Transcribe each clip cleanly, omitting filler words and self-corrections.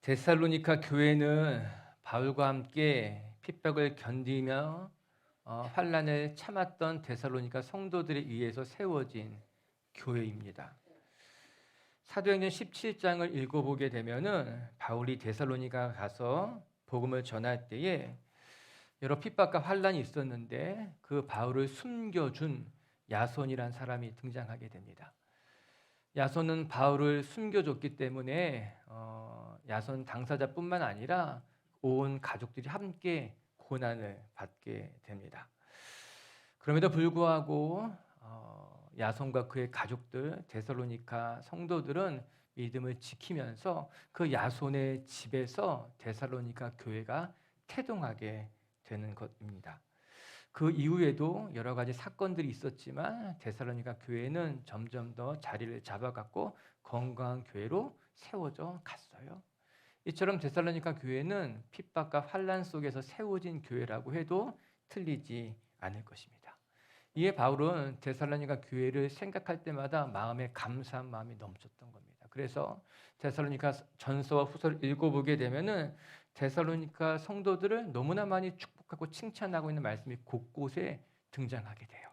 데살로니가 교회는 바울과 함께 핍박을 견디며 환난을 참았던 데살로니가 성도들에 의해서 세워진 교회입니다. 사도행전 17장을 읽어보게 되면은 바울이 데살로니가 가서 복음을 전할 때에 여러 핍박과 환난이 있었는데 그 바울을 숨겨준 야손이란 사람이 등장하게 됩니다. 야손은 바울을 숨겨줬기 때문에 야손 당사자뿐만 아니라 온 가족들이 함께 고난을 받게 됩니다. 그럼에도 불구하고 야손과 그의 가족들, 데살로니가 성도들은 믿음을 지키면서 그 야손의 집에서 데살로니가 교회가 태동하게 되는 것입니다. 그 이후에도 여러 가지 사건들이 있었지만 데살로니가 교회는 점점 더 자리를 잡아갔고 건강한 교회로 세워져 갔어요. 이처럼 데살로니가 교회는 핍박과 환난 속에서 세워진 교회라고 해도 틀리지 않을 것입니다. 이에 바울은 데살로니가 교회를 생각할 때마다 마음에 감사한 마음이 넘쳤던 겁니다. 그래서 데살로니가 전서와 후서를 읽어보게 되면은 데살로니가 성도들을 너무나 많이 축복하고 칭찬하고 있는 말씀이 곳곳에 등장하게 돼요.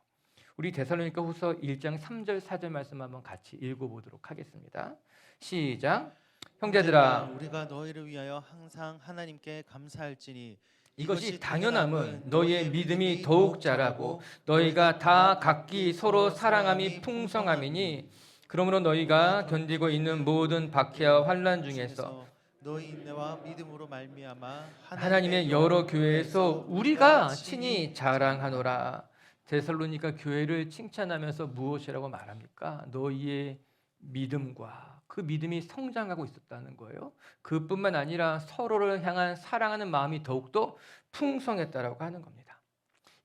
우리 데살로니가 후서 1장 3절 4절 말씀 한번 같이 읽어보도록 하겠습니다. 시작. 형제들아, 우리가 너희를 위하여 항상 하나님께 감사할지니 이것이 당연함은 너희의 믿음이 더욱 자라고 너희가 다 각기 서로 사랑함이 풍성함이니, 그러므로 너희가 견디고 있는 모든 박해와 환난 중에서 너희 인내와 믿음으로 말미암아 하나님의 여러 교회에서 우리가 친히 자랑하노라. 데살로니가 교회를 칭찬하면서 무엇이라고 말합니까? 너희의 믿음과 그 믿음이 성장하고 있었다는 거예요. 그뿐만 아니라 서로를 향한 사랑하는 마음이 더욱더 풍성했다라고 하는 겁니다.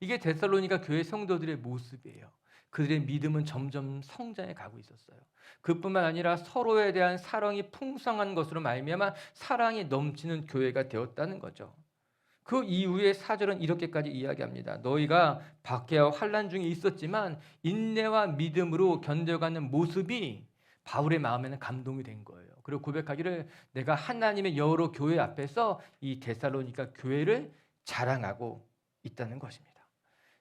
이게 데살로니가 교회 성도들의 모습이에요. 그들의 믿음은 점점 성장해 가고 있었어요. 그뿐만 아니라 서로에 대한 사랑이 풍성한 것으로 말미암아 사랑이 넘치는 교회가 되었다는 거죠. 그 이후에 4절은 이렇게까지 이야기합니다. 너희가 박해와 환난 중에 있었지만 인내와 믿음으로 견뎌가는 모습이 바울의 마음에는 감동이 된 거예요. 그리고 고백하기를 내가 하나님의 여러 교회 앞에서 이 데살로니가 교회를 자랑하고 있다는 것입니다.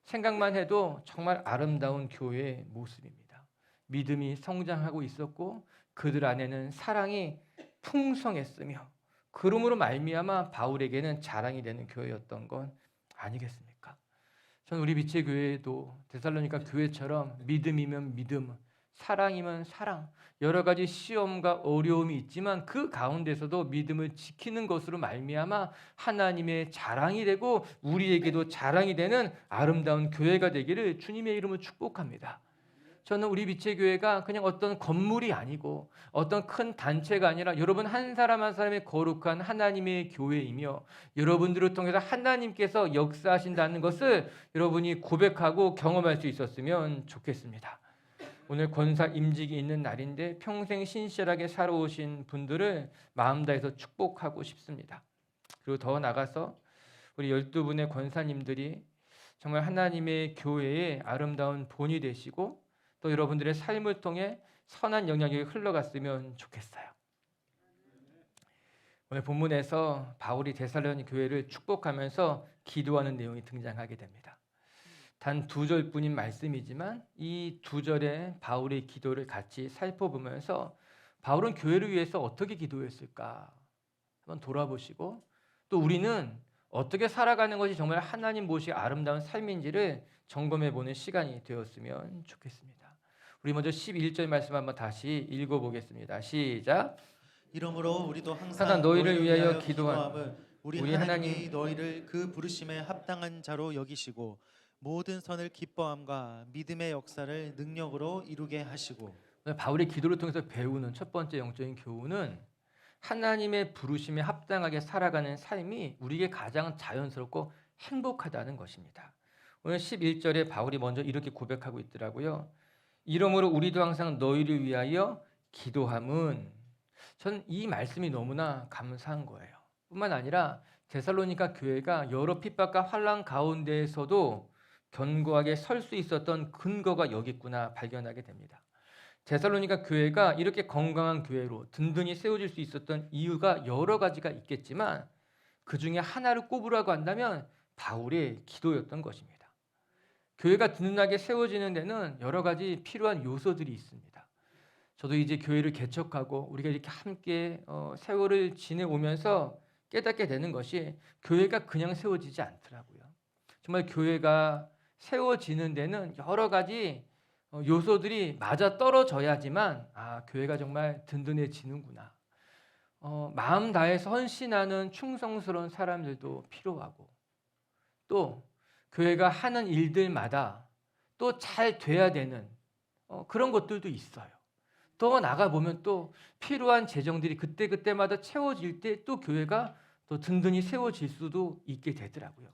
생각만 해도 정말 아름다운 교회의 모습입니다. 믿음이 성장하고 있었고 그들 안에는 사랑이 풍성했으며 그러므로 말미암아 바울에게는 자랑이 되는 교회였던 건 아니겠습니까? 저는 우리 빛의 교회도 데살로니가 교회처럼 믿음이면 믿음, 사랑이면 사랑, 여러 가지 시험과 어려움이 있지만 그 가운데서도 믿음을 지키는 것으로 말미암아 하나님의 자랑이 되고 우리에게도 자랑이 되는 아름다운 교회가 되기를 주님의 이름으로 축복합니다. 저는 우리 빛의 교회가 그냥 어떤 건물이 아니고 어떤 큰 단체가 아니라 여러분 한 사람 한 사람의 거룩한 하나님의 교회이며 여러분들을 통해서 하나님께서 역사하신다는 것을 여러분이 고백하고 경험할 수 있었으면 좋겠습니다. 오늘 권사 임직이 있는 날인데 평생 신실하게 살아오신 분들을 마음 다해서 축복하고 싶습니다. 그리고 더 나가서 우리 12분의 권사님들이 정말 하나님의 교회의 아름다운 본이 되시고 또 여러분들의 삶을 통해 선한 영향이 흘러갔으면 좋겠어요. 오늘 본문에서 바울이 데살로니 교회를 축복하면서 기도하는 내용이 등장하게 됩니다. 단 2절뿐인 말씀이지만 이 2절의 바울의 기도를 같이 살펴보면서 바울은 교회를 위해서 어떻게 기도했을까 한번 돌아보시고 또 우리는 어떻게 살아가는 것이 정말 하나님 보시 아름다운 삶인지를 점검해보는 시간이 되었으면 좋겠습니다. 우리 먼저 11절 말씀 한번 다시 읽어보겠습니다. 시작. 이러므로 우리도 항상 너희를 위하여 기도함은 우리 하나님이 너희를 그 부르심에 합당한 자로 여기시고 모든 선을 기뻐함과 믿음의 역사를 능력으로 이루게 하시고. 바울의 기도를 통해서 배우는 첫 번째 영적인 교훈은 하나님의 부르심에 합당하게 살아가는 삶이 우리에게 가장 자연스럽고 행복하다는 것입니다. 오늘 11절에 바울이 먼저 이렇게 고백하고 있더라고요. 이러므로 우리도 항상 너희를 위하여 기도함은, 저는 이 말씀이 너무나 감사한 거예요. 뿐만 아니라 데살로니가 교회가 여러 핍박과 환난 가운데에서도 견고하게 설 수 있었던 근거가 여기 있구나 발견하게 됩니다. 데살로니가 교회가 이렇게 건강한 교회로 든든히 세워질 수 있었던 이유가 여러 가지가 있겠지만 그 중에 하나를 꼽으라고 한다면 바울의 기도였던 것입니다. 교회가 든든하게 세워지는 데는 여러 가지 필요한 요소들이 있습니다. 저도 이제 교회를 개척하고 우리가 이렇게 함께 세월을 지내오면서 깨닫게 되는 것이 교회가 그냥 세워지지 않더라고요. 정말 교회가 세워지는 데는 여러 가지 요소들이 맞아 떨어져야지만 교회가 정말 든든해지는구나. 마음 다해서 헌신하는 충성스러운 사람들도 필요하고 또 교회가 하는 일들마다 또 잘 돼야 되는 그런 것들도 있어요. 더 나가보면 또 필요한 재정들이 그때그때마다 채워질 때 또 교회가 또 든든히 세워질 수도 있게 되더라고요.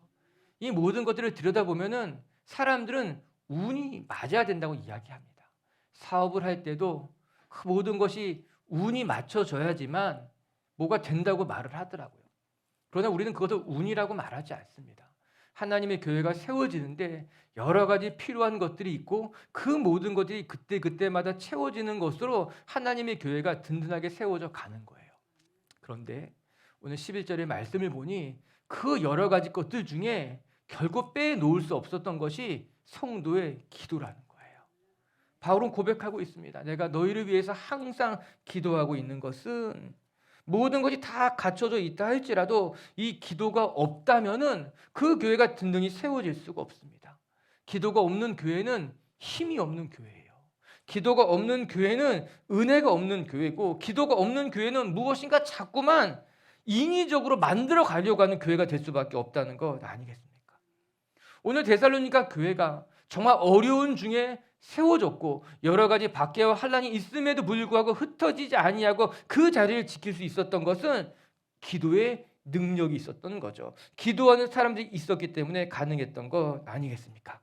이 모든 것들을 들여다보면은 사람들은 운이 맞아야 된다고 이야기합니다. 사업을 할 때도 그 모든 것이 운이 맞춰져야지만 뭐가 된다고 말을 하더라고요. 그러나 우리는 그것을 운이라고 말하지 않습니다. 하나님의 교회가 세워지는데 여러 가지 필요한 것들이 있고 그 모든 것들이 그때그때마다 채워지는 것으로 하나님의 교회가 든든하게 세워져 가는 거예요. 그런데 오늘 11절의 말씀을 보니 그 여러 가지 것들 중에 결국 빼놓을 수 없었던 것이 성도의 기도라는 거예요. 바울은 고백하고 있습니다. 내가 너희를 위해서 항상 기도하고 있는 것은 모든 것이 다 갖춰져 있다 할지라도 이 기도가 없다면은 그 교회가 든든히 세워질 수가 없습니다. 기도가 없는 교회는 힘이 없는 교회예요. 기도가 없는 교회는 은혜가 없는 교회고 기도가 없는 교회는 무엇인가 자꾸만 인위적으로 만들어 가려고 하는 교회가 될 수밖에 없다는 것 아니겠습니까? 오늘 데살로니가 교회가 정말 어려운 중에 세워졌고 여러 가지 박해와 환난이 있음에도 불구하고 흩어지지 아니하고 그 자리를 지킬 수 있었던 것은 기도의 능력이 있었던 거죠. 기도하는 사람들이 있었기 때문에 가능했던 것 아니겠습니까?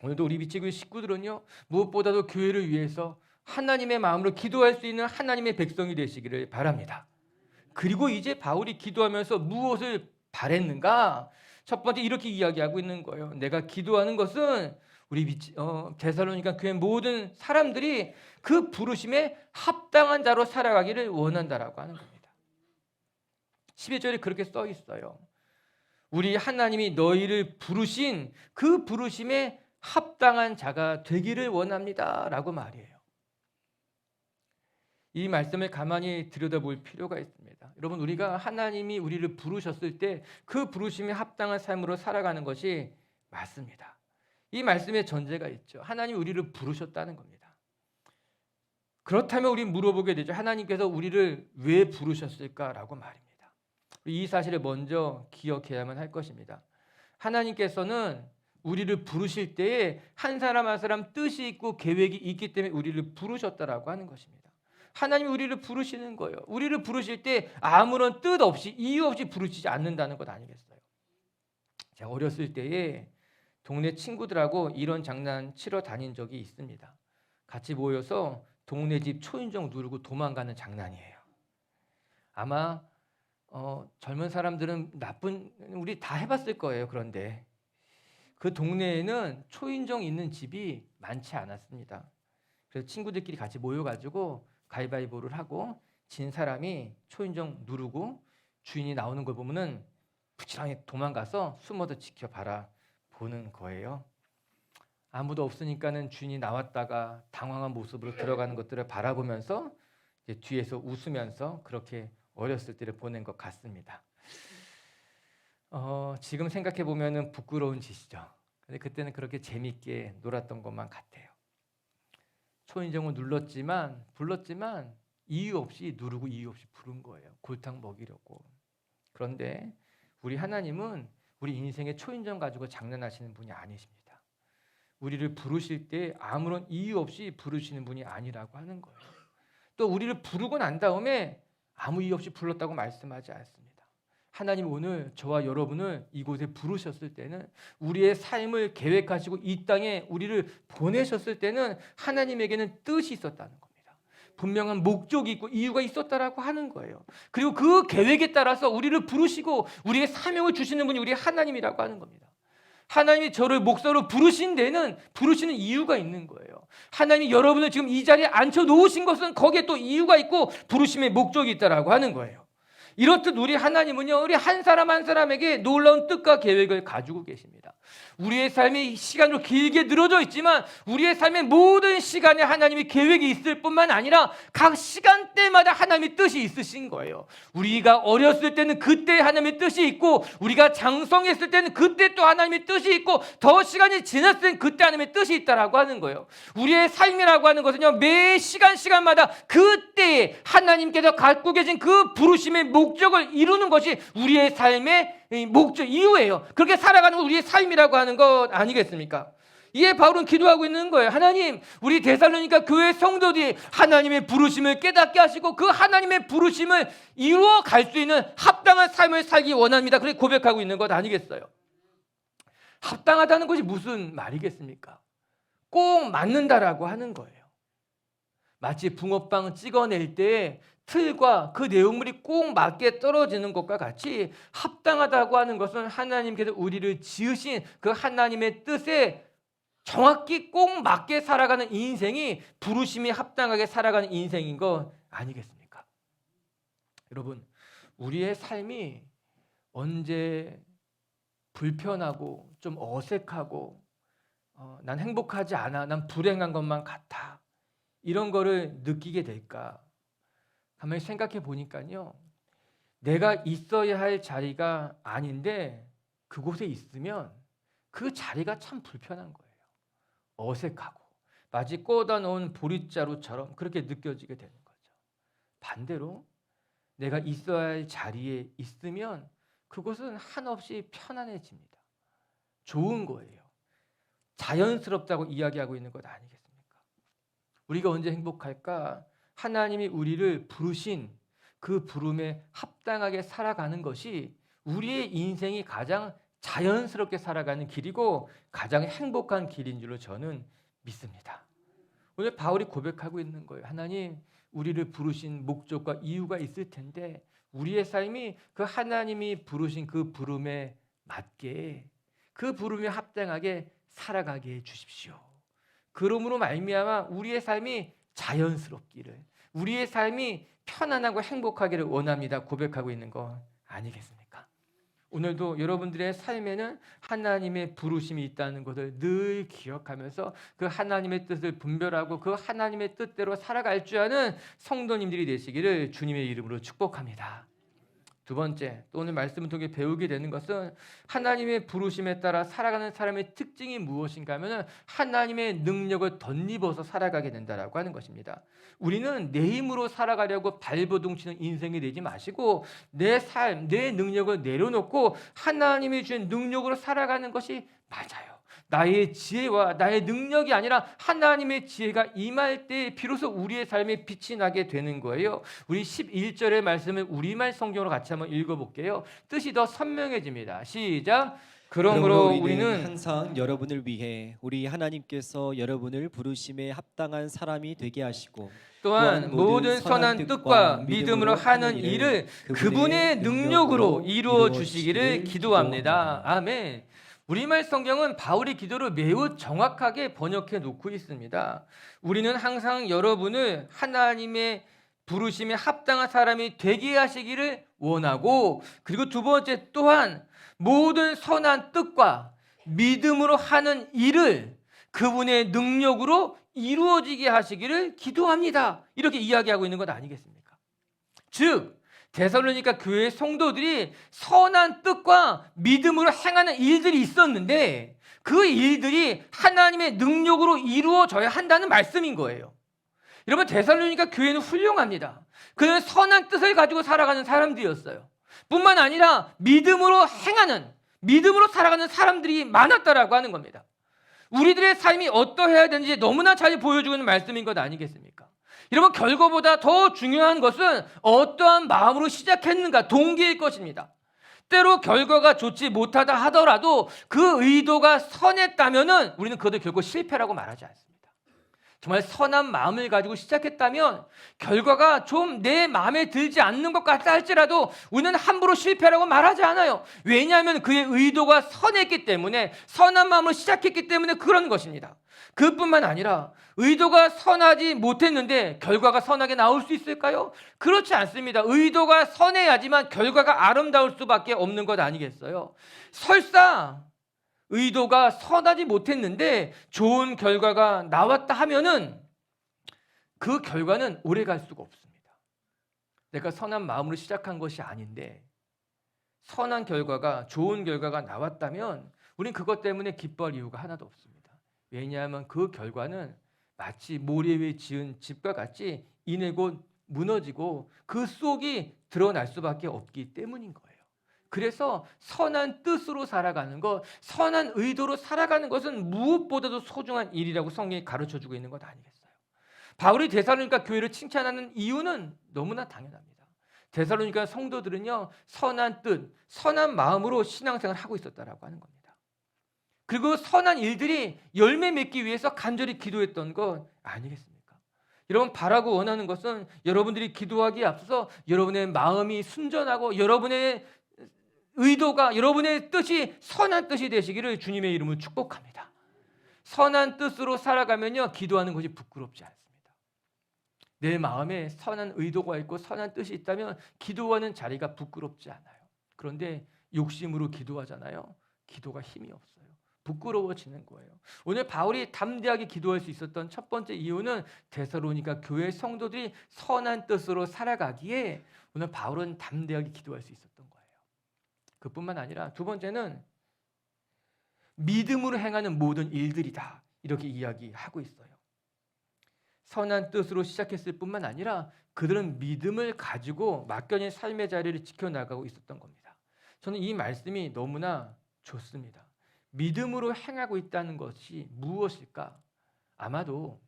오늘도 우리 미치교회 식구들은요 무엇보다도 교회를 위해서 하나님의 마음으로 기도할 수 있는 하나님의 백성이 되시기를 바랍니다. 그리고 이제 바울이 기도하면서 무엇을 바랬는가? 첫 번째 이렇게 이야기하고 있는 거예요. 내가 기도하는 것은 우리 데살로니가 교회 모든 사람들이 그 부르심에 합당한 자로 살아가기를 원한다라고 하는 겁니다. 11절에 그렇게 써 있어요. 우리 하나님이 너희를 부르신 그 부르심에 합당한 자가 되기를 원합니다라고 말이에요. 이 말씀을 가만히 들여다볼 필요가 있습니다. 여러분 우리가 하나님이 우리를 부르셨을 때 그 부르심에 합당한 삶으로 살아가는 것이 맞습니다. 이 말씀에 전제가 있죠. 하나님이 우리를 부르셨다는 겁니다. 그렇다면 우리 물어보게 되죠. 하나님께서 우리를 왜 부르셨을까라고 말입니다. 이 사실을 먼저 기억해야만 할 것입니다. 하나님께서는 우리를 부르실 때에 한 사람 한 사람 뜻이 있고 계획이 있기 때문에 우리를 부르셨다라고 하는 것입니다. 하나님이 우리를 부르시는 거예요. 우리를 부르실 때 아무런 뜻 없이 이유 없이 부르시지 않는다는 것 아니겠어요? 제가 어렸을 때에 동네 친구들하고 이런 장난 치러 다닌 적이 있습니다. 같이 모여서 동네 집 초인종 누르고 도망가는 장난이에요. 아마 젊은 사람들은 우리 다 해봤을 거예요. 그런데 그 동네에는 초인종 있는 집이 많지 않았습니다. 그래서 친구들끼리 같이 모여가지고 가위바위보를 하고 진 사람이 초인종 누르고 주인이 나오는 걸 보면은 부지런히 도망가서 숨어서 지켜봐라 보는 거예요. 아무도 없으니까는 주인이 나왔다가 당황한 모습으로 들어가는 것들을 바라보면서 이제 뒤에서 웃으면서 그렇게 어렸을 때를 보낸 것 같습니다. 지금 생각해 보면은 부끄러운 짓이죠. 근데 그때는 그렇게 재밌게 놀았던 것만 같아요. 초인종을 불렀지만 이유 없이 누르고 이유 없이 부른 거예요. 골탕 먹이려고. 그런데 우리 하나님은 우리 인생의 초인종 가지고 장난하시는 분이 아니십니다. 우리를 부르실 때 아무런 이유 없이 부르시는 분이 아니라고 하는 거예요. 또 우리를 부르고 난 다음에 아무 이유 없이 불렀다고 말씀하지 않습니다. 하나님 오늘 저와 여러분을 이곳에 부르셨을 때는 우리의 삶을 계획하시고 이 땅에 우리를 보내셨을 때는 하나님에게는 뜻이 있었다는 겁니다. 분명한 목적이 있고 이유가 있었다라고 하는 거예요. 그리고 그 계획에 따라서 우리를 부르시고 우리의 사명을 주시는 분이 우리 하나님이라고 하는 겁니다. 하나님이 저를 목사로 부르신 데는 부르시는 이유가 있는 거예요. 하나님이 여러분을 지금 이 자리에 앉혀놓으신 것은 거기에 또 이유가 있고 부르심의 목적이 있다라고 하는 거예요. 이렇듯 우리 하나님은요, 우리 한 사람 한 사람에게 놀라운 뜻과 계획을 가지고 계십니다. 우리의 삶이 시간으로 길게 늘어져 있지만 우리의 삶의 모든 시간에 하나님의 계획이 있을 뿐만 아니라 각 시간대마다 하나님의 뜻이 있으신 거예요. 우리가 어렸을 때는 그때 하나님의 뜻이 있고, 우리가 장성했을 때는 그때 또 하나님의 뜻이 있고, 더 시간이 지났을 때는 그때 하나님의 뜻이 있다라고 하는 거예요. 우리의 삶이라고 하는 것은요, 매 시간마다 그때에 하나님께서 갖고 계신 그 부르심의 목적을 이루는 것이 우리의 삶의 목적, 이유예요. 그렇게 살아가는 건 우리의 삶이라고 하는 것 아니겠습니까? 이에 바울은 기도하고 있는 거예요. 하나님, 우리 데살로니가 교회 성도들이 하나님의 부르심을 깨닫게 하시고 그 하나님의 부르심을 이루어 갈 수 있는 합당한 삶을 살기 원합니다. 그렇게 고백하고 있는 것 아니겠어요? 합당하다는 것이 무슨 말이겠습니까? 꼭 맞는다라고 하는 거예요. 마치 붕어빵 찍어낼 때 틀과 그 내용물이 꼭 맞게 떨어지는 것과 같이 합당하다고 하는 것은 하나님께서 우리를 지으신 그 하나님의 뜻에 정확히 꼭 맞게 살아가는 인생이 부르심이 합당하게 살아가는 인생인 것 아니겠습니까? 여러분, 우리의 삶이 언제 불편하고 좀 어색하고 난 행복하지 않아, 난 불행한 것만 같아, 이런 거를 느끼게 될까? 가만히 생각해 보니까요, 내가 있어야 할 자리가 아닌데 그곳에 있으면 그 자리가 참 불편한 거예요. 어색하고 마치 꽂아 놓은 보릿자루처럼 그렇게 느껴지게 되는 거죠. 반대로 내가 있어야 할 자리에 있으면 그곳은 한없이 편안해집니다. 좋은 거예요. 자연스럽다고 이야기하고 있는 것 아니겠습니까? 우리가 언제 행복할까? 하나님이 우리를 부르신 그 부름에 합당하게 살아가는 것이 우리의 인생이 가장 자연스럽게 살아가는 길이고 가장 행복한 길인 줄로 저는 믿습니다. 오늘 바울이 고백하고 있는 거예요. 하나님, 우리를 부르신 목적과 이유가 있을 텐데 우리의 삶이 그 하나님이 부르신 그 부름에 맞게, 그 부름에 합당하게 살아가게 해 주십시오. 그러므로 말미암아 우리의 삶이 자연스럽기를, 우리의 삶이 편안하고 행복하기를 원합니다. 고백하고 있는 거 아니겠습니까? 오늘도 여러분들의 삶에는 하나님의 부르심이 있다는 것을 늘 기억하면서 그 하나님의 뜻을 분별하고 그 하나님의 뜻대로 살아갈 줄 아는 성도님들이 되시기를 주님의 이름으로 축복합니다. 두 번째, 또 오늘 말씀을 통해 배우게 되는 것은 하나님의 부르심에 따라 살아가는 사람의 특징이 무엇인가 하면 하나님의 능력을 덧입어서 살아가게 된다라고 하는 것입니다. 우리는 내 힘으로 살아가려고 발버둥치는 인생이 되지 마시고 내 삶, 내 능력을 내려놓고 하나님이 주신 능력으로 살아가는 것이 맞아요. 나의 지혜와 나의 능력이 아니라 하나님의 지혜가 임할 때 비로소 우리의 삶에 빛이 나게 되는 거예요. 우리 11절의 말씀을 우리말 성경으로 같이 한번 읽어볼게요. 뜻이 더 선명해집니다. 시작. 그러므로 우리는 항상 여러분을 위해 우리 하나님께서 여러분을 부르심에 합당한 사람이 되게 하시고 또한 모든 선한 뜻과 믿음으로 하는 일을 그분의 능력으로 이루어 주시기를 기도합니다. 아멘. 우리말 성경은 바울의 기도를 매우 정확하게 번역해 놓고 있습니다. 우리는 항상 여러분을 하나님의 부르심에 합당한 사람이 되게 하시기를 원하고, 그리고 두 번째 또한 모든 선한 뜻과 믿음으로 하는 일을 그분의 능력으로 이루어지게 하시기를 기도합니다. 이렇게 이야기하고 있는 것 아니겠습니까? 즉 데살로니가 교회 성도들이 선한 뜻과 믿음으로 행하는 일들이 있었는데 그 일들이 하나님의 능력으로 이루어져야 한다는 말씀인 거예요. 여러분, 데살로니가 교회는 훌륭합니다. 그는 선한 뜻을 가지고 살아가는 사람들이었어요. 뿐만 아니라 믿음으로 행하는, 믿음으로 살아가는 사람들이 많았다라고 하는 겁니다. 우리들의 삶이 어떠해야 되는지 너무나 잘 보여주고 있는 말씀인 것 아니겠습니까? 여러분, 결과보다 더 중요한 것은 어떠한 마음으로 시작했는가, 동기일 것입니다. 때로 결과가 좋지 못하다 하더라도 그 의도가 선했다면 우리는 그것을 결코 실패라고 말하지 않습니다. 정말 선한 마음을 가지고 시작했다면 결과가 좀 내 마음에 들지 않는 것 같다 할지라도 우리는 함부로 실패라고 말하지 않아요. 왜냐하면 그의 의도가 선했기 때문에, 선한 마음으로 시작했기 때문에 그런 것입니다. 그뿐만 아니라 의도가 선하지 못했는데 결과가 선하게 나올 수 있을까요? 그렇지 않습니다. 의도가 선해야지만 결과가 아름다울 수밖에 없는 것 아니겠어요? 설사 의도가 선하지 못했는데 좋은 결과가 나왔다 하면은 그 결과는 오래 갈 수가 없습니다. 내가 선한 마음으로 시작한 것이 아닌데 선한 결과가, 좋은 결과가 나왔다면 우리는 그것 때문에 기뻐할 이유가 하나도 없습니다. 왜냐하면 그 결과는 마치 모래 위에 지은 집과 같이 이내 곧 무너지고 그 속이 드러날 수밖에 없기 때문인 거예요. 그래서 선한 뜻으로 살아가는 것, 선한 의도로 살아가는 것은 무엇보다도 소중한 일이라고 성경이 가르쳐주고 있는 것 아니겠어요? 바울이 데살로니가 교회를 칭찬하는 이유는 너무나 당연합니다. 데살로니가 성도들은요, 선한 뜻, 선한 마음으로 신앙생활을 하고 있었다라고 하는 겁니다. 그리고 선한 일들이 열매 맺기 위해서 간절히 기도했던 것 아니겠습니까? 여러분, 바라고 원하는 것은 여러분들이 기도하기에 앞서서 여러분의 마음이 순전하고 여러분의 의도가, 여러분의 뜻이 선한 뜻이 되시기를 주님의 이름으로 축복합니다. 선한 뜻으로 살아가면요, 기도하는 것이 부끄럽지 않습니다. 내 마음에 선한 의도가 있고 선한 뜻이 있다면 기도하는 자리가 부끄럽지 않아요. 그런데 욕심으로 기도하잖아요. 기도가 힘이 없어요. 부끄러워지는 거예요. 오늘 바울이 담대하게 기도할 수 있었던 첫 번째 이유는 데살로니가 교회 성도들이 선한 뜻으로 살아가기에 오늘 바울은 담대하게 기도할 수 있었던 거예요. 그뿐만 아니라 두 번째는 믿음으로 행하는 모든 일들이다, 이렇게 이야기하고 있어요. 선한 뜻으로 시작했을 뿐만 아니라 그들은 믿음을 가지고 막연히 삶의 자리를 지켜나가고 있었던 겁니다. 저는 이 말씀이 너무나 좋습니다. 믿음으로 행하고 있다는 것이 무엇일까? 아마도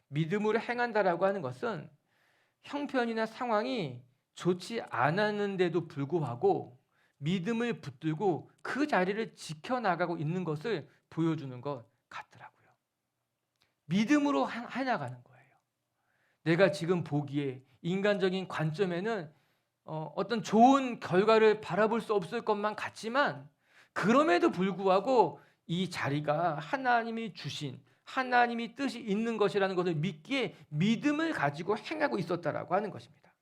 믿음으로 행한다라고 하는 것은 형편이나 상황이 좋지 않았는데도 불구하고 믿음을 붙들고 그 자리를 지켜나가고 있는 것을 보여주는 것 같더라고요. 믿음으로 해나가는 거예요. 내가 지금 보기에 인간적인 관점에는 어떤 좋은 결과를 바라볼 수 없을 것만 같지만 그럼에도 불구하고 이 자리가 하나님이 주신, 하나님이 뜻이 있는 것이라는 것을 믿기에 믿음을 가지고 행하고 있었다라고 하는 것입니다.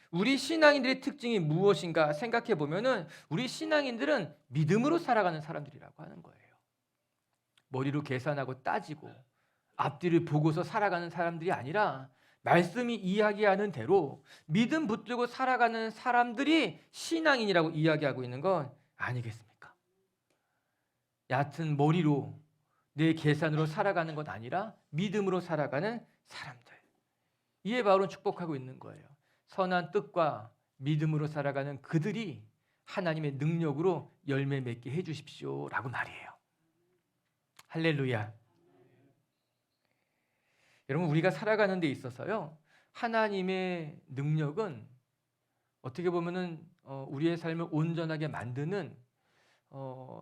우리 신앙인들의 특징이 무엇인가 생각해 보면은 우리 신앙인들은 믿음으로 살아가는 사람들이라고 하는 거예요. 머리로 계산하고 따지고 앞뒤를 보고서 살아가는 사람들이 아니라 말씀이 이야기하는 대로 믿음 붙들고 살아가는 사람들이 신앙인이라고 이야기하고 있는 건 아니겠습니까? 얕은 머리로 내 계산으로 살아가는 것 아니라 믿음으로 살아가는 사람들. 이에 바울은 축복하고 있는 거예요. 선한 뜻과 믿음으로 살아가는 그들이 하나님의 능력으로 열매 맺게 해주십시오라고 말이에요. 할렐루야. 여러분, 우리가 살아가는 데 있어서요, 하나님의 능력은 어떻게 보면은 우리의 삶을 온전하게 만드는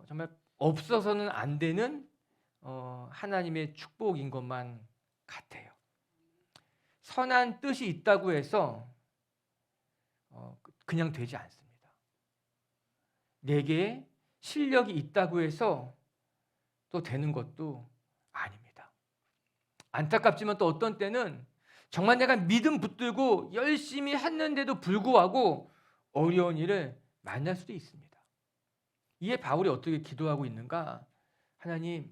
정말 없어서는 안 되는 하나님의 축복인 것만 같아요. 선한 뜻이 있다고 해서 그냥 되지 않습니다. 내게 실력이 있다고 해서 또 되는 것도 아닙니다. 안타깝지만 또 어떤 때는 정말 내가 믿음 붙들고 열심히 했는데도 불구하고 어려운 일을 만날 수도 있습니다. 이에 바울이 어떻게 기도하고 있는가? 하나님,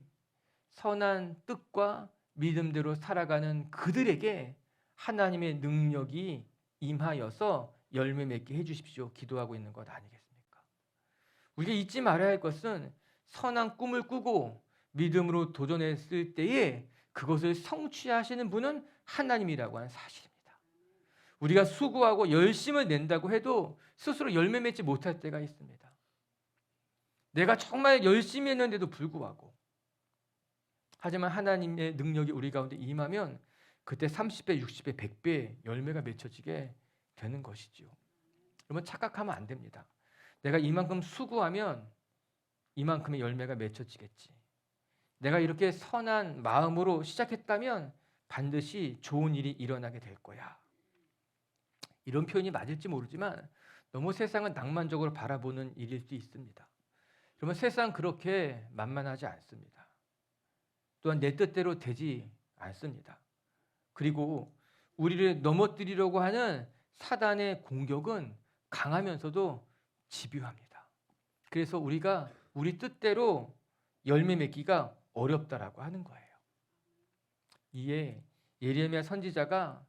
선한 뜻과 믿음대로 살아가는 그들에게 하나님의 능력이 임하여서 열매 맺게 해주십시오. 기도하고 있는 것 아니겠습니까? 우리가 잊지 말아야 할 것은 선한 꿈을 꾸고 믿음으로 도전했을 때에 그것을 성취하시는 분은 하나님이라고 하는 사실입니다. 우리가 수고하고 열심을 낸다고 해도 스스로 열매 맺지 못할 때가 있습니다. 내가 정말 열심히 했는데도 불구하고, 하지만 하나님의 능력이 우리 가운데 임하면 그때 30배, 60배, 100배 열매가 맺혀지게 되는 것이죠. 여러분, 착각하면 안 됩니다. 내가 이만큼 수고하면 이만큼의 열매가 맺혀지겠지. 내가 이렇게 선한 마음으로 시작했다면 반드시 좋은 일이 일어나게 될 거야. 이런 표현이 맞을지 모르지만 너무 세상은 낭만적으로 바라보는 일일 수 있습니다. 그러면 세상 그렇게 만만하지 않습니다. 또한 내 뜻대로 되지 않습니다. 그리고 우리를 넘어뜨리려고 하는 사단의 공격은 강하면서도 집요합니다. 그래서 우리가 우리 뜻대로 열매 맺기가 어렵다라고 하는 거예요. 이에 예레미야 선지자가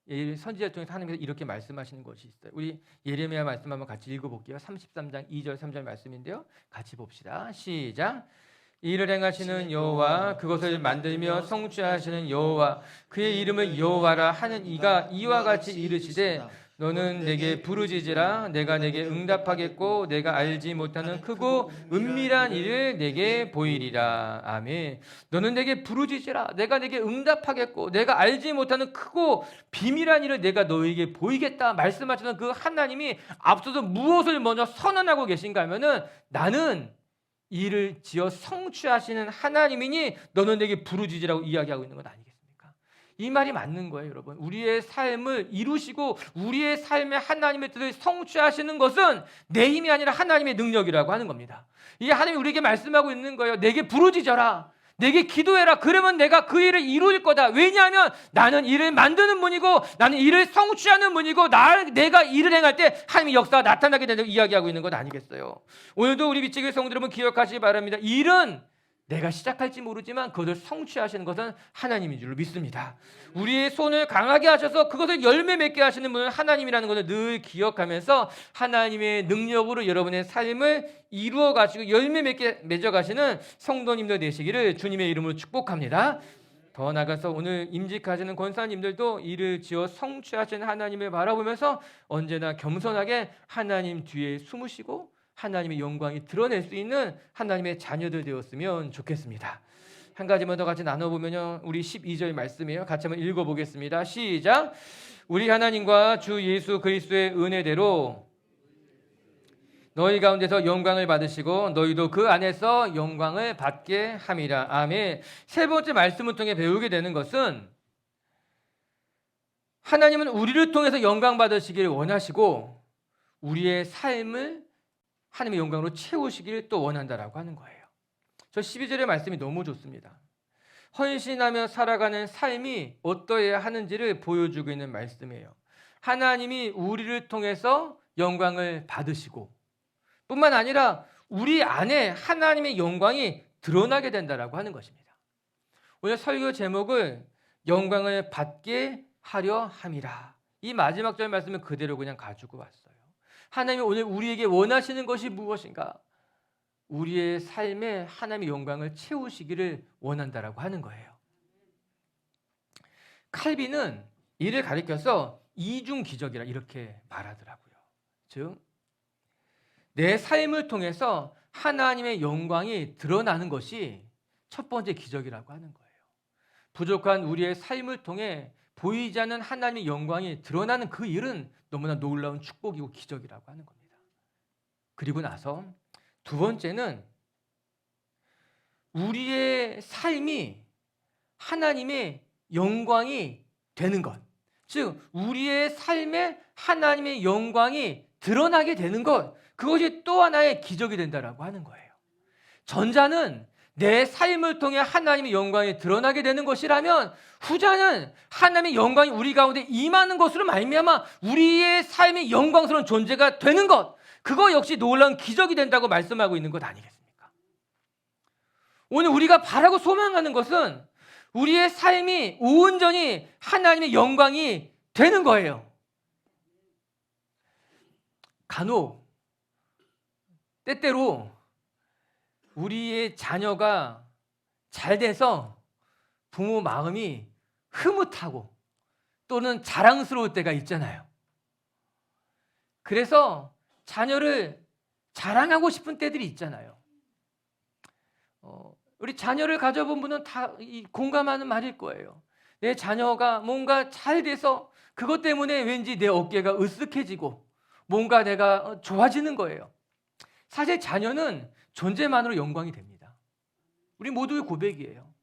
선지자를 통해서 하나님께서 이렇게 말씀하시는 것이 있어요. 우리 예레미야 말씀 한번 같이 읽어볼게요. 33장 2절 3절 말씀인데요. 같이 봅시다. 시작. 이를 행하시는 여호와, 그것을 만들며 성취하시는 여호와, 그의 이름을 여호와라 하는 이가 이와 같이 이르시되 너는 내게 부르짖으라. 내가 내게 응답하겠고 내가 알지 못하는 크고 은밀한 일을 내게 보이리라. 아멘. 너는 내게 부르짖으라. 내가 내게 응답하겠고 내가 알지 못하는 크고 비밀한 일을 내가 너에게 보이겠다 말씀하시는 그 하나님이 앞서서 무엇을 먼저 선언하고 계신가 하면은 나는 이를 지어 성취하시는 하나님이니 너는 내게 부르짖으라고 이야기하고 있는 건 아니겠습니까? 이 말이 맞는 거예요, 여러분. 우리의 삶을 이루시고 우리의 삶의 하나님의 뜻을 성취하시는 것은 내 힘이 아니라 하나님의 능력이라고 하는 겁니다. 이게 하나님이 우리에게 말씀하고 있는 거예요. 내게 부르짖어라. 내게 기도해라. 그러면 내가 그 일을 이룰 거다. 왜냐하면 나는 일을 만드는 분이고 나는 일을 성취하는 분이고 내가 일을 행할 때 하나님의 역사가 나타나게 된다고 이야기하고 있는 것 아니겠어요? 오늘도 우리 빛의 성도 여러분 기억하시기 바랍니다. 일은 내가 시작할지 모르지만 그것을 성취하시는 것은 하나님인 줄로 믿습니다. 우리의 손을 강하게 하셔서 그것을 열매 맺게 하시는 분은 하나님이라는 것을 늘 기억하면서 하나님의 능력으로 여러분의 삶을 이루어 가시고 열매 맺어 가시는 성도님들 되시기를 주님의 이름으로 축복합니다. 더 나아가서 오늘 임직하시는 권사님들도 일을 지어 성취하시는 하나님을 바라보면서 언제나 겸손하게 하나님 뒤에 숨으시고 하나님의 영광이 드러낼 수 있는 하나님의 자녀들 되었으면 좋겠습니다. 한 가지만 더 같이 나눠보면요, 우리 12절 말씀이에요. 같이 한번 읽어보겠습니다. 시작. 우리 하나님과 주 예수 그리스도의 은혜대로 너희 가운데서 영광을 받으시고 너희도 그 안에서 영광을 받게 함이라. 아멘. 세 번째 말씀을 통해 배우게 되는 것은 하나님은 우리를 통해서 영광 받으시기를 원하시고 우리의 삶을 하나님의 영광으로 채우시기를 또 원한다라고 하는 거예요. 저 12절의 말씀이 너무 좋습니다. 헌신하며 살아가는 삶이 어떠해야 하는지를 보여주고 있는 말씀이에요. 하나님이 우리를 통해서 영광을 받으시고 뿐만 아니라 우리 안에 하나님의 영광이 드러나게 된다라고 하는 것입니다. 오늘 설교 제목을 영광을 받게 하려 함이라. 이 마지막 절 말씀을 그대로 그냥 가지고 왔어요. 하나님이 오늘 우리에게 원하시는 것이 무엇인가? 우리의 삶에 하나님의 영광을 채우시기를 원한다라고 하는 거예요. 칼빈은 이를 가리켜서 이중 기적이라 이렇게 말하더라고요. 즉, 내 삶을 통해서 하나님의 영광이 드러나는 것이 첫 번째 기적이라고 하는 거예요. 부족한 우리의 삶을 통해 보이지 않는 하나님의 영광이 드러나는 그 일은 너무나 놀라운 축복이고 기적이라고 하는 겁니다. 그리고 나서 두 번째는 우리의 삶이 하나님의 영광이 되는 것. 즉 우리의 삶에 하나님의 영광이 드러나게 되는 것. 그것이 또 하나의 기적이 된다라고 하는 거예요. 전자는 내 삶을 통해 하나님의 영광이 드러나게 되는 것이라면 후자는 하나님의 영광이 우리 가운데 임하는 것으로 말미암아 우리의 삶의 영광스러운 존재가 되는 것, 그거 역시 놀라운 기적이 된다고 말씀하고 있는 것 아니겠습니까? 오늘 우리가 바라고 소망하는 것은 우리의 삶이 온전히 하나님의 영광이 되는 거예요. 간혹 때때로 우리의 자녀가 잘 돼서 부모 마음이 흐뭇하고 또는 자랑스러울 때가 있잖아요. 그래서 자녀를 자랑하고 싶은 때들이 있잖아요. 우리 자녀를 가져본 분은 다 공감하는 말일 거예요. 내 자녀가 뭔가 잘 돼서 그것 때문에 왠지 내 어깨가 으쓱해지고 뭔가 내가 좋아지는 거예요. 사실 자녀는 존재만으로 영광이 됩니다. 우리 모두의 고백이에요.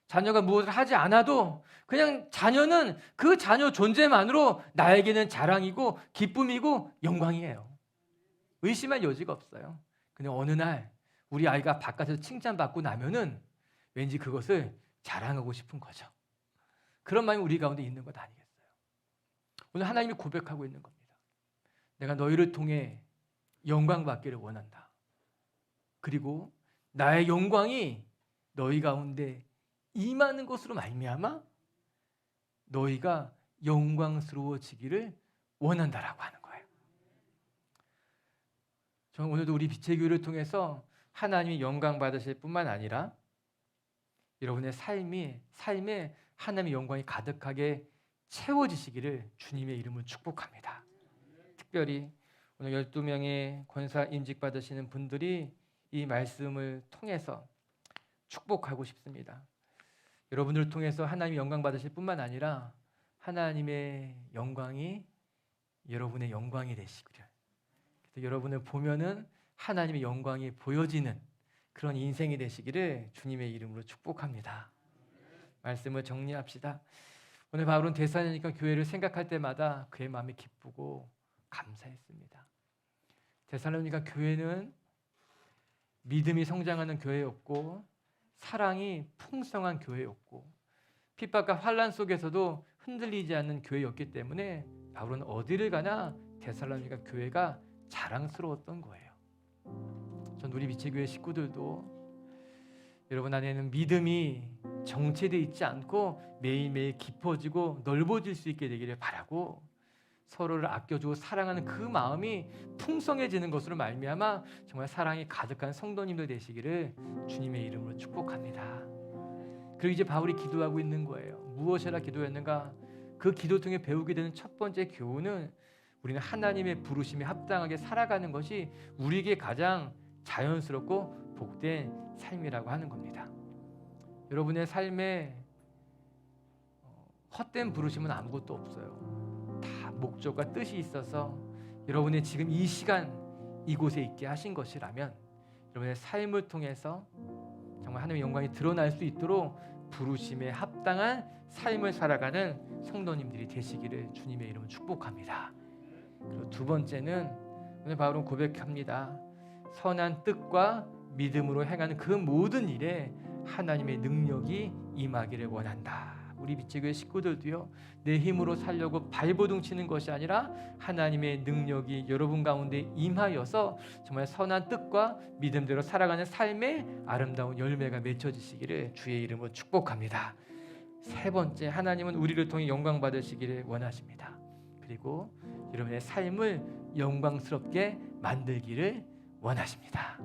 자녀가 무엇을 하지 않아도 그냥 자녀는 그 자녀 존재만으로 나에게는 자랑이고 기쁨이고 영광이에요. 의심할 여지가 없어요. 근데 어느 날 우리 아이가 바깥에서 칭찬받고 나면은 왠지 그것을 자랑하고 싶은 거죠. 그런 마음이 우리 가운데 있는 것 아니겠어요? 오늘 하나님이 고백하고 있는 겁니다. 내가 너희를 통해 영광 받기를 원한다. 그리고 나의 영광이 너희 가운데 임하는 것으로 말미암아 너희가 영광스러워지기를 원한다라고 하는 거예요. 저는 오늘도 우리 빛의 교회를 통해서 하나님이 영광 받으실 뿐만 아니라 여러분의 삶에 하나님의 영광이 가득하게 채워지시기를 주님의 이름으로 축복합니다. 특별히 오늘 12명의 권사 임직 받으시는 분들이 이 말씀을 통해서 축복하고 싶습니다. 여러분들을 통해서 하나님의 영광 받으실 뿐만 아니라 하나님의 영광이 여러분의 영광이 되시기를, 그래서 여러분을 보면은 하나님의 영광이 보여지는 그런 인생이 되시기를 주님의 이름으로 축복합니다. 말씀을 정리합시다. 오늘 바울은 데살로니가 교회를 생각할 때마다 그의 마음이 기쁘고 감사했습니다. 데살로니가 교회는 믿음이 성장하는 교회였고 사랑이 풍성한 교회였고 핍박과 환난 속에서도 흔들리지 않는 교회였기 때문에 바울은 어디를 가나 데살로니가 교회가 자랑스러웠던 거예요. 전 우리 빛의 교회 식구들도 여러분 안에는 믿음이 정체되어 있지 않고 매일매일 깊어지고 넓어질 수 있게 되기를 바라고 서로를 아껴주고 사랑하는 그 마음이 풍성해지는 것으로 말미암아 정말 사랑이 가득한 성도님들 되시기를 주님의 이름으로 축복합니다. 그리고 이제 바울이 기도하고 있는 거예요. 무엇이라 기도했는가? 그 기도 통해 배우게 되는 첫 번째 교훈은 우리는 하나님의 부르심에 합당하게 살아가는 것이 우리에게 가장 자연스럽고 복된 삶이라고 하는 겁니다. 여러분의 삶에 헛된 부르심은 아무것도 없어요. 다 목적과 뜻이 있어서 여러분의 지금 이 시간 이곳에 있게 하신 것이라면 여러분의 삶을 통해서 정말 하나님의 영광이 드러날 수 있도록 부르심에 합당한 삶을 살아가는 성도님들이 되시기를 주님의 이름으로 축복합니다. 그리고 두 번째는 오늘 바울은 고백합니다. 선한 뜻과 믿음으로 행하는 그 모든 일에 하나님의 능력이 임하기를 원한다. 우리 빛의 교회 식구들도요, 내 힘으로 살려고 발버둥 치는 것이 아니라 하나님의 능력이 여러분 가운데 임하여서 정말 선한 뜻과 믿음대로 살아가는 삶의 아름다운 열매가 맺혀지시기를 주의 이름으로 축복합니다. 세 번째, 하나님은 우리를 통해 영광 받으시기를 원하십니다. 그리고 여러분의 삶을 영광스럽게 만들기를 원하십니다.